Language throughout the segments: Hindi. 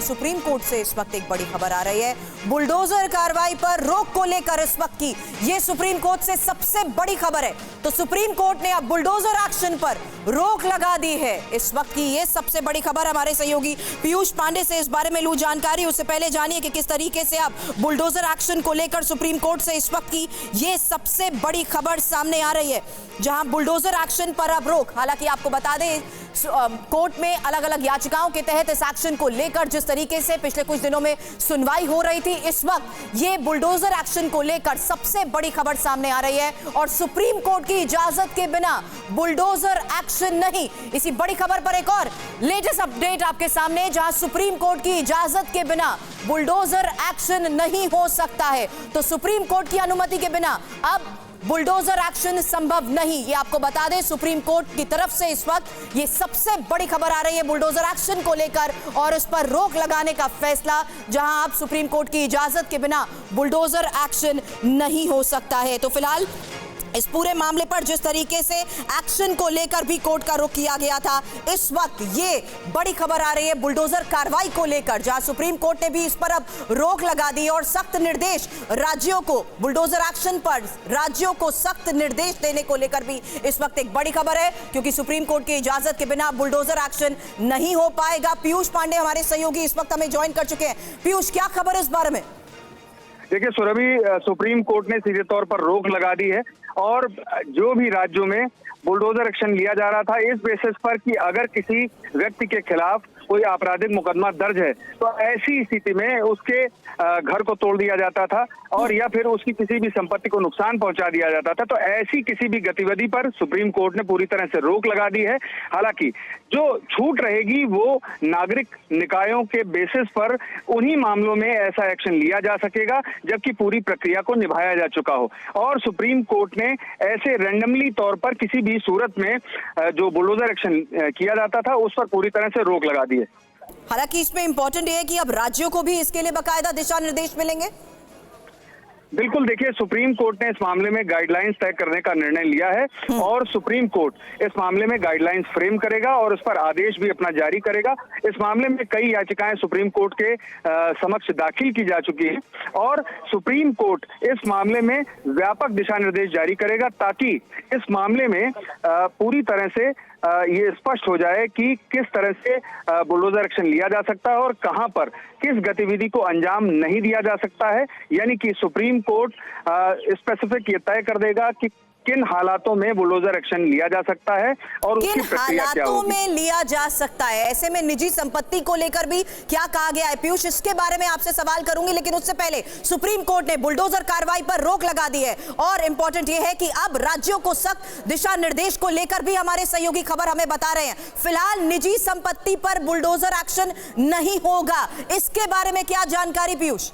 सुप्रीम कोर्ट से इस वक्त एक बड़ी खबर आ रही है। बुलडोजर कार्रवाई पर रोक को लेकर इस वक्त की ये सुप्रीम कोर्ट से सबसे बड़ी खबर है। तो सुप्रीम कोर्ट ने अब बुलडोजर एक्शन पर रोक लगा दी है। इस वक्त की ये सबसे बड़ी खबर। हमारे सहयोगी पीयूष पांडे से इस बारे में लूं जानकारी। उससे पहले जानिए कि किस तरीके से अब बुलडोजर एक्शन को लेकर सुप्रीम कोर्ट से इस वक्त की ये सबसे बड़ी खबर सामने आ रही है, जहां बुलडोजर एक्शन पर अब रोक। हालांकि आपको बता दें, कोर्ट में अलग अलग याचिकाओं के तहत इस एक्शन को लेकर जिस तरीके से पिछले कुछ दिनों में सुनवाई हो रही थी, इस वक्त ये बुलडोजर एक्शन को लेकर सबसे बड़ी खबर सामने आ रही है। और सुप्रीम कोर्ट की इजाजत के बिना बुलडोजर एक्शन नहीं। इसी बड़ी खबर पर एक और लेटेस्ट अपडेट आपके सामने, जहां सुप्रीम कोर्ट की इजाजत के बिना बुलडोजर एक्शन नहीं हो सकता है। तो सुप्रीम कोर्ट की अनुमति के बिना अब बुलडोजर एक्शन संभव नहीं। ये आपको बता दें, सुप्रीम कोर्ट की तरफ से इस वक्त ये सबसे बड़ी खबर आ रही है बुलडोजर एक्शन को लेकर और इस पर रोक लगाने का फैसला, जहां अब सुप्रीम कोर्ट की इजाजत के बिना बुलडोजर एक्शन नहीं हो सकता है। तो फिलहाल इस पूरे मामले पर जिस तरीके से एक्शन को लेकर भी कोर्ट का रुख किया गया था, इस वक्त ये बड़ी खबर आ रही है बुलडोजर कार्रवाई को लेकर, जहां सुप्रीम कोर्ट ने भी इस पर अब रोक लगा दी और सख्त निर्देश राज्यों को, बुलडोजर एक्शन पर राज्यों को सख्त निर्देश देने को लेकर भी इस वक्त एक बड़ी खबर है, क्योंकि सुप्रीम कोर्ट की इजाजत के बिना बुलडोजर एक्शन नहीं हो पाएगा। पीयूष पांडे हमारे सहयोगी इस वक्त हमें ज्वाइन कर चुके हैं। पीयूष, क्या खबर है इस बारे में? देखिए सुरभि, सुप्रीम कोर्ट ने सीधे तौर पर रोक लगा दी है और जो भी राज्यों में बुलडोजर एक्शन लिया जा रहा था, इस बेसिस पर कि अगर किसी व्यक्ति के खिलाफ कोई आपराधिक मुकदमा दर्ज है तो ऐसी स्थिति में उसके घर को तोड़ दिया जाता था और या फिर उसकी किसी भी संपत्ति को नुकसान पहुंचा दिया जाता था। तो ऐसी किसी भी गतिविधि पर सुप्रीम कोर्ट ने पूरी तरह से रोक लगा दी है। हालांकि जो छूट रहेगी वो नागरिक निकायों के बेसिस पर उन्हीं मामलों में ऐसा एक्शन लिया जा सकेगा जबकि पूरी प्रक्रिया को निभाया जा चुका हो। और सुप्रीम कोर्ट ने ऐसे रैंडमली तौर पर किसी भी सूरत में जो बुलडोजर एक्शन किया जाता था उस पर पूरी तरह से रोक लगा दी है। हालांकि इसमें इंपॉर्टेंट ये है कि अब राज्यों को भी इसके लिए बाकायदा दिशा निर्देश मिलेंगे। बिल्कुल, देखिए सुप्रीम कोर्ट ने इस मामले में गाइडलाइंस तय करने का निर्णय लिया है और सुप्रीम कोर्ट इस मामले में गाइडलाइंस फ्रेम करेगा और उस पर आदेश भी अपना जारी करेगा। इस मामले में कई याचिकाएं सुप्रीम कोर्ट के समक्ष दाखिल की जा चुकी हैं और सुप्रीम कोर्ट इस मामले में व्यापक दिशा निर्देश जारी करेगा ताकि इस मामले में पूरी तरह से ये स्पष्ट हो जाए कि किस तरह से बुलडोजर एक्शन लिया जा सकता है और कहां पर किस गतिविधि को अंजाम नहीं दिया जा सकता है। यानी कि सुप्रीम कोर्ट स्पेसिफिक ये तय कर देगा कि किन हालातों में बुलडोजर एक्शन लिया जा सकता है और उसकी प्रक्रिया क्या होगी। में लिया जा सकता है, ऐसे में निजी संपत्ति को लेकर भी क्या कहा गया है? पीयूष, इसके बारे में आपसे सवाल करूंगी, लेकिन उससे पहले सुप्रीम कोर्ट ने बुलडोजर कार्रवाई पर रोक लगा दी है और इंपॉर्टेंट यह है कि अब राज्यों को सख्त दिशा निर्देश को लेकर भी हमारे सहयोगी खबर हमें बता रहे हैं। फिलहाल निजी संपत्ति पर बुलडोजर एक्शन नहीं होगा, इसके बारे में क्या जानकारी पीयूष?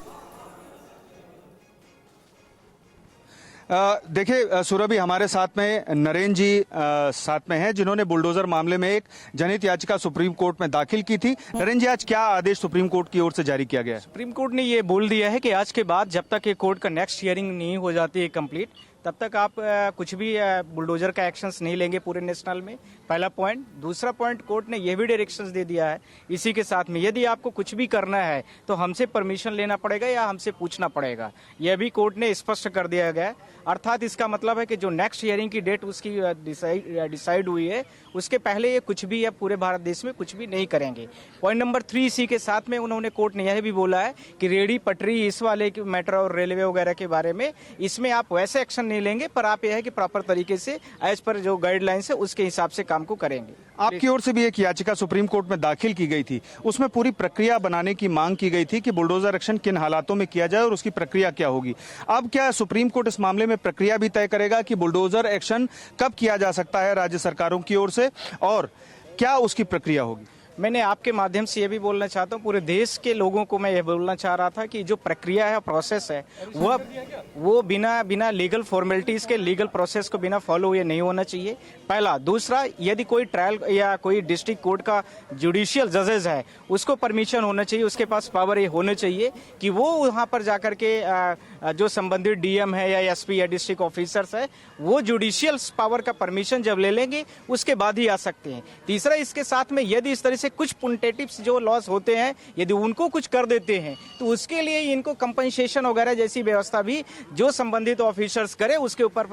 देखिए सुरभि, हमारे साथ में नरेंद्र जी साथ में हैं जिन्होंने बुलडोजर मामले में एक जनहित याचिका सुप्रीम कोर्ट में दाखिल की थी। नरेंद्र जी, आज क्या आदेश सुप्रीम कोर्ट की ओर से जारी किया गया है? सुप्रीम कोर्ट ने ये बोल दिया है कि आज के बाद जब तक ये कोर्ट का नेक्स्ट हियरिंग नहीं हो जाती है कंप्लीट, तब तक आप कुछ भी बुलडोजर का एक्शंस नहीं लेंगे पूरे नेशनल में। पहला पॉइंट। दूसरा पॉइंट, कोर्ट ने यह भी डायरेक्शंस दे दिया है इसी के साथ में, यदि आपको कुछ भी करना है तो हमसे परमिशन लेना पड़ेगा या हमसे पूछना पड़ेगा। यह भी कोर्ट ने स्पष्ट कर दिया गया है। अर्थात इसका मतलब है कि जो नेक्स्ट हियरिंग की डेट उसकी डिसाइड हुई है, उसके पहले ये कुछ भी या पूरे भारत देश में कुछ भी नहीं करेंगे। पॉइंट नंबर 3, इसी के साथ में उन्होंने कोर्ट ने यह भी बोला है कि रेहड़ी पटरी इस वाले मैटर और रेलवे वगैरह के बारे में, इसमें आप वैसे एक्शन नहीं लेंगे, पर आप यह है कि प्रॉपर तरीके से एज पर जो गाइडलाइंस है उसके हिसाब से काम को करेंगे। आपकी ओर से भी एक याचिका सुप्रीम कोर्ट में दाखिल की गई थी, उसमें पूरी प्रक्रिया बनाने की मांग की गई थी कि बुलडोजर एक्शन किन हालातों में किया जाए और उसकी प्रक्रिया क्या होगी। अब क्या सुप्रीम कोर्ट इस मामले में प्रक्रिया भी तय करेगा कि बुलडोजर एक्शन कब किया जा सकता है राज्य सरकारों की ओर से और क्या उसकी प्रक्रिया होगी? मैंने आपके माध्यम से ये भी बोलना चाहता हूँ, पूरे देश के लोगों को मैं ये बोलना चाह रहा था कि जो प्रक्रिया है, प्रोसेस है, वो बिना लीगल फॉर्मेलिटीज के, लीगल प्रोसेस को बिना फॉलो हुए नहीं होना चाहिए। पहला। दूसरा, यदि कोई ट्रायल या कोई डिस्ट्रिक्ट कोर्ट का जुडिशियल जजेस है, उसको परमिशन होना चाहिए, उसके पास पावर ये होना चाहिए कि वो वहाँ पर जाकर के जो संबंधित डीएम है या एसपी या डिस्ट्रिक्ट ऑफिसर्स है, वो जुडिशियल पावर का परमिशन जब ले लेंगे उसके बाद ही आ सकते हैं। तीसरा, इसके साथ में यदि इस तरह से कुछ पुंटेटिव्स जो लॉस होते हैं यदि उनको कुछ कर देते हैं तो उसके लिए इनको कंपनसेशन वगैरह जैसी व्यवस्था भी जो संबंधित ऑफिसर्स करे उसके ऊपर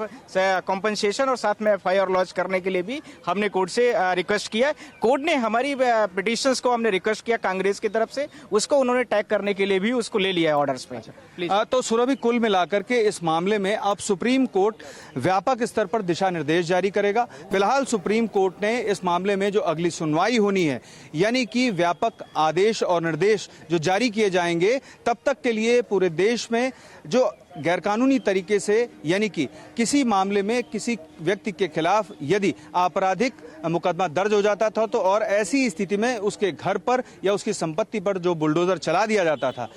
कंपनसेशन और साथ में एफआईआर लॉन्च करने के लिए भी हमने कोर्ट से रिक्वेस्ट किया। कोर्ट ने हमारी पिटिशंस को हमने रिक्वेस्ट किया कांग्रेस की तरफ से, उसको उन्होंने टैग करने के लिए भी उसको ले लिया है ऑर्डर्स पे। प्लीज। तो सुरभि, कुल मिलाकर के इस मामले में अब सुप्रीम कोर्ट व्यापक स्तर पर दिशा निर्देश जारी करेगा। फिलहाल सुप्रीम कोर्ट ने इस मामले में जो अगली सुनवाई होनी है, यानी कि व्यापक आदेश और निर्देश जो जारी किए जाएंगे, तब तक के लिए पूरे देश में जो गैरकानूनी तरीके से, यानी कि किसी मामले में किसी व्यक्ति के खिलाफ यदि आपराधिक मुकदमा दर्ज हो जाता था तो और ऐसी स्थिति में उसके घर पर या उसकी संपत्ति पर जो बुलडोजर चला दिया जाता था,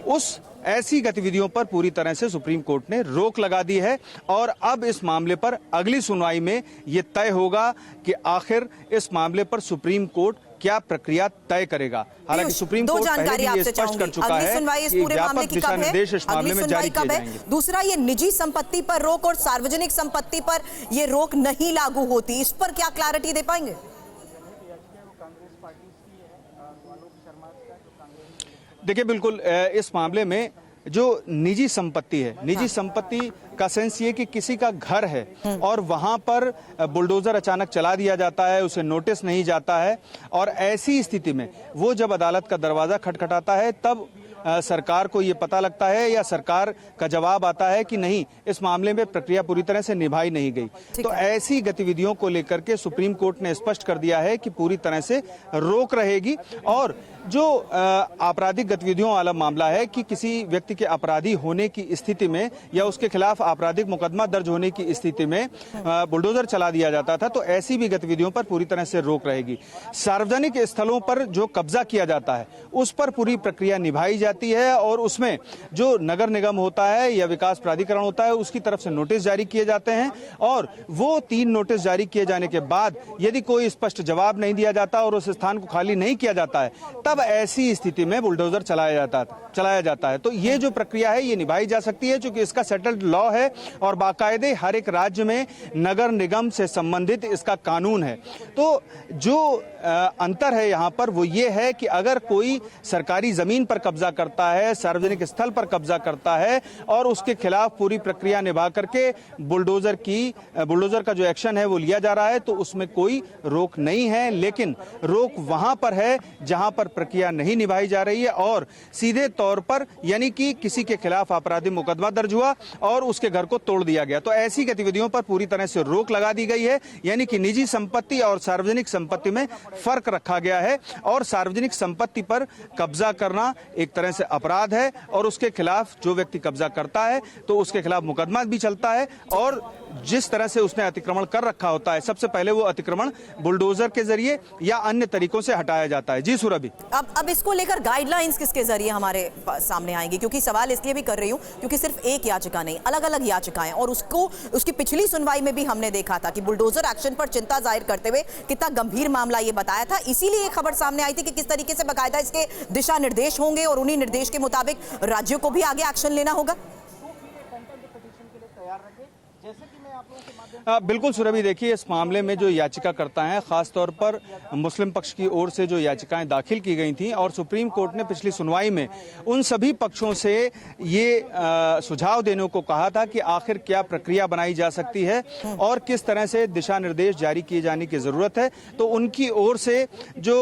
उस ऐसी गतिविधियों पर पूरी तरह से सुप्रीम कोर्ट ने रोक लगा दी है। और अब इस मामले पर अगली सुनवाई में ये तय होगा कि आखिर इस मामले पर सुप्रीम कोर्ट क्या प्रक्रिया तय करेगा। हालांकि सुप्रीम कोर्ट पहले भी ये स्पष्ट कर चुका है कि व्यापक दिशा निर्देश इस मामले में जारी किए जाएंगे। दूसरा, ये निजी संपत्ति पर रोक और सार्वजनिक संपत्ति पर ये रोक नहीं लागू होती, इस पर क्या क्लैरिटी दे पाएंगे? देखिए, बिल्कुल इस मामले में जो निजी संपत्ति है, निजी संपत्ति का सेंस ये कि किसी का घर है और वहां पर बुलडोजर अचानक चला दिया जाता है, उसे नोटिस नहीं जाता है, और ऐसी स्थिति में वो जब अदालत का दरवाजा खटखटाता है तब सरकार को ये पता लगता है या सरकार का जवाब आता है कि नहीं, इस मामले में प्रक्रिया पूरी तरह से निभाई नहीं गई। तो ऐसी गतिविधियों को लेकर के सुप्रीम कोर्ट ने स्पष्ट कर दिया है कि पूरी तरह से रोक रहेगी। और जो आपराधिक गतिविधियों वाला मामला है कि किसी व्यक्ति के अपराधी होने की स्थिति में या उसके खिलाफ आपराधिक मुकदमा दर्ज होने की स्थिति में बुलडोजर चला दिया जाता था, तो ऐसी भी गतिविधियों पर पूरी तरह से रोक रहेगी। सार्वजनिक स्थलों पर जो कब्जा किया जाता है उस पर पूरी प्रक्रिया निभाई जाती है और उसमें जो नगर निगम होता है या विकास प्राधिकरण होता है उसकी तरफ से नोटिस जारी किए जाते हैं, और वो 3 नोटिस जारी किए जाने के बाद यदि कोई स्पष्ट जवाब नहीं दिया जाता और उस स्थान को खाली नहीं किया जाता है, तब ऐसी स्थिति में बुलडोजर चलाया जाता है। तो ये जो प्रक्रिया है ये निभाई जा सकती है, क्योंकि इसका सेटल्ड लॉ है और बाकायदे हर एक राज्य में नगर निगम से संबंधित इसका कानून है। तो जो अंतर है यहाँ पर वो ये है कि अगर कोई सरकारी जमीन पर कब्जा करता है, सार्वजनिक स्थल पर कब्जा करता है और उसके खिलाफ पूरी प्रक्रिया निभा करके बुलडोजर का जो एक्शन है वो लिया जा रहा है, तो उसमें कोई रोक नहीं है। लेकिन रोक वहां पर है जहां पर प्रक्रिया नहीं निभाई जा रही है और सीधे तौर पर, यानी कि किसी के खिलाफ आपराधिक मुकदमा दर्ज हुआ और उसके घर को तोड़ दिया गया, तो ऐसी गतिविधियों पर पूरी तरह से रोक लगा दी गई है। यानी कि निजी संपत्ति और सार्वजनिक संपत्ति में फर्क रखा गया है और सार्वजनिक संपत्ति पर कब्जा करना एक तरह से अपराध है और उसके खिलाफ जो व्यक्ति कब्जा करता है तो उसके खिलाफ मुकदमा भी चलता है। और जिस तरह से उसने अतिक्रमण कर रखा होता है, सबसे पहले वो अतिक्रमण बुलडोजर के जरिए या अन्य तरीकों से हटाया जाता है। जी सुरभि, अब इसको लेकर गाइडलाइंस किसके जरिए हमारे सामने आएंगी? क्योंकि सवाल इसलिए भी कर रही हूं क्योंकि सिर्फ एक याचिका नहीं, अलग अलग याचिकाएं, और उसकी पिछली सुनवाई में भी हमने देखा था कि बुलडोजर एक्शन पर चिंता जाहिर करते हुए कितना गंभीर मामला ये बताया था। इसीलिए खबर सामने आई थी कि किस तरीके से बाकायदा इसके दिशा निर्देश होंगे और उन्हीं निर्देश के मुताबिक राज्यों को भी आगे एक्शन लेना होगा। बिल्कुल सुरभि, देखिए इस मामले में जो याचिकाकर्ता हैं, खासतौर पर मुस्लिम पक्ष की ओर से जो याचिकाएं दाखिल की गई थीं, और सुप्रीम कोर्ट ने पिछली सुनवाई में उन सभी पक्षों से ये सुझाव देने को कहा था कि आखिर क्या प्रक्रिया बनाई जा सकती है और किस तरह से दिशा निर्देश जारी किए जाने की जरूरत है। तो उनकी ओर से जो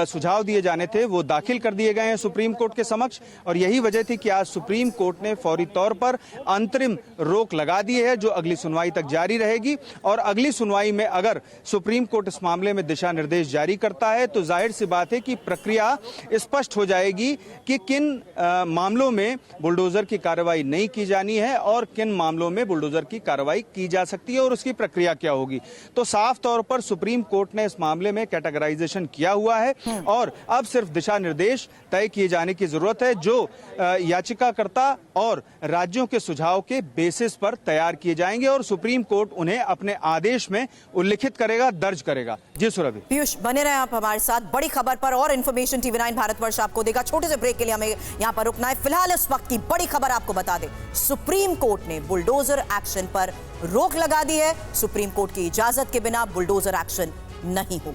सुझाव दिए जाने थे वो दाखिल कर दिए गए हैं सुप्रीम कोर्ट के समक्ष, और यही वजह थी कि आज सुप्रीम कोर्ट ने फौरी तौर पर अंतरिम रोक लगा दी है जो अगली सुनवाई तक जारी रहेगी। और अगली सुनवाई में अगर सुप्रीम कोर्ट इस मामले में दिशा निर्देश जारी करता है तो जाहिर सी बात है कि प्रक्रिया स्पष्ट हो जाएगी कि किन मामलों में बुलडोजर की कार्रवाई नहीं की जानी है और किन मामलों में बुलडोजर की कार्रवाई की जा सकती है और उसकी प्रक्रिया क्या होगी। तो साफ तौर पर सुप्रीम कोर्ट ने इस मामले में कैटेगराइजेशन किया हुआ है और अब सिर्फ दिशा निर्देश तय किए जाने की जरूरत है जो याचिकाकर्ता और राज्यों के सुझाव के बेसिस पर तैयार किए जाएंगे और सुप्रीम कोर्ट उन्हें अपने आदेश में उल्लिखित करेगा, दर्ज करेगा। जी सुरभि। पीयूष, बने रहे आप हमारे साथ। बड़ी खबर पर और इन्फॉर्मेशन TV9 भारतवर्ष आपको देगा। छोटे से ब्रेक के लिए हमें यहां पर रुकना है। फिलहाल इस वक्त की बड़ी खबर आपको बता दें, सुप्रीम कोर्ट ने बुलडोजर एक्शन पर रोक लगा दी है। सुप्रीम कोर्ट की इजाजत के बिना बुलडोजर एक्शन नहीं होगा।